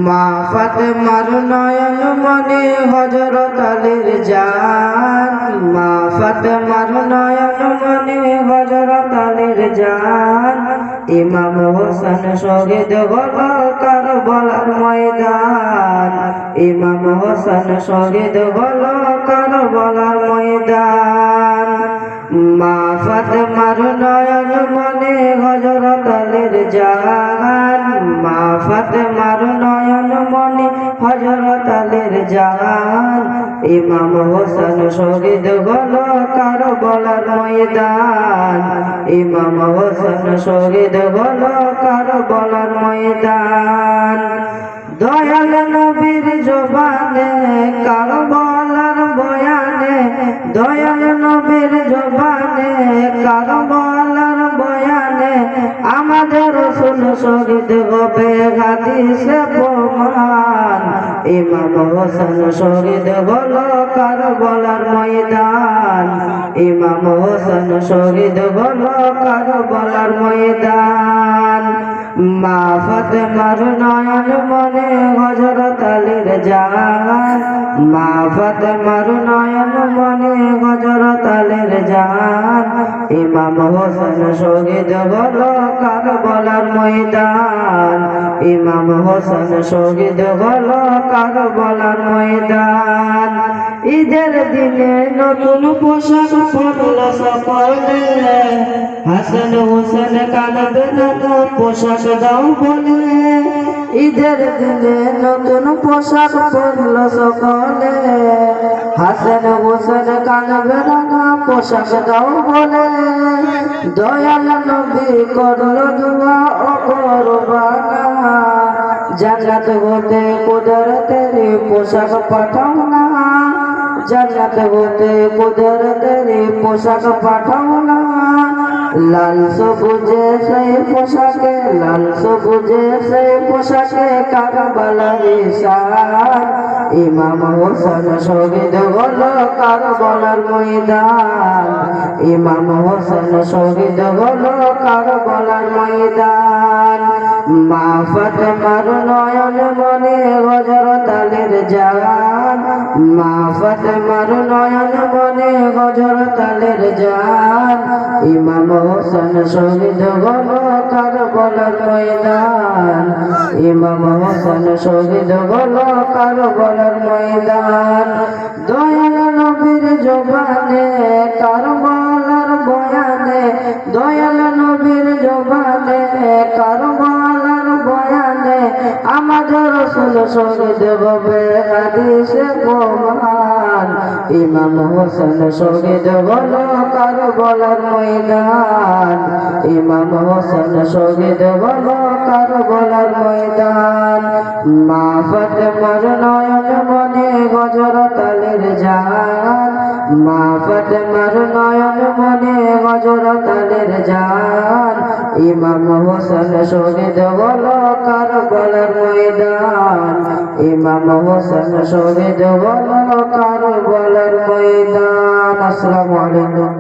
মা ফাতেমার নয়ন মনে হযরত আলীর জান, মা ফাতেমার নয়ন মনে হযরত আলীর জান। ইমাম হোসেন শহীদ হলো কারবালার ময়দান, ইমাম হোসেন শহীদ হলো কারবালার ময়দান। মা ফাতেমার নয়ন মনে হযরত আলীর জান, মা ফাতেমার নয়ন মনে হযরত আলীর জান। ইমাম হোসেন শহীদ হলো কারবালার ময়দান, ইমাম হোসেন শহীদ হলো কারবালার ময়দান। দয়াল নবীর জবানে কারবালার বয়ানে, দয়াল নবীর জবানে কারবালার বয়ানে আমাদের রাসূল শহীদ হবে হাদিসে প্রমাণ। ইমাম হোসেন শহীদ হলো কারবালার ময়দান, ইমাম হোসেন শহীদ হলো কারবালার ময়দান। মা ফাতেমার নয়ন মনে হযরত আলীর জান, মা ফাতেমার নয়ন মনে হযরত আলীর জান। ইমাম হোসেন শহীদ হলো কারবালার ময়দান, ইমাম হোসেন শহীদ হলো কারবালার ময়দান। ঈদের দিনে নতুন পোশাক পরলো সকলে, হাসান হোসেন কাঁদবে না পোশাক দাও বলে। ঈদের দিনে নতুন পোশাক পরলো সকলে, হাসান হোসেন কাঁদবে না পোশাক দাও বলে। দয়াল নবী করলো দুআ ও কুরবানা, জান্নাত হতে কুদরতের পোশাক পাঠাও না, জান্নাত হতে কুদরতের পোশাক পাঠাও না। লাল সবুজে সেই পোশাকে, লাল সবুজে সেই পোশাকে কারবালার শান। ইমাম হোসেন শহীদ হলো কারবালার ময়দান, ইমাম হোসেন শহীদ হলো কারবালার ময়দান। মা ফাতেমার নয়ন মনে হযরত আলীর জান, মা ফাতেমার নয়ন মনে হযরত আলীর জান। ইমাম হোসেন শহীদ হলো কারবালার ময়দান, ইমাম হোসেন শহীদ হলো কারবালার ময়দান। দয়াল নবীর জবানে কারবালার বয়ানে, দয়াল নবীর জবানে কারবালার বয়ানে আমাদের রাসূল শহীদ হবে হাদিসে প্রমাণ। ইমাম হোসেন শহীদ হলো কারবালার ময়দান, ইমাম হোসেন শহীদ হলো কারবালার ময়দান। মা ফাতেমার নয়ন মনে হযরত আলীর জান, মা ফাতেমার নয়ন মনে হযরত আলীর জান। ইমাম হোসেন শহীদ হলো কারবালার ময়দান, ইমাম হোসেন শহীদ হলো কারবালার ময়দান। আসসালামু আলাইকুম।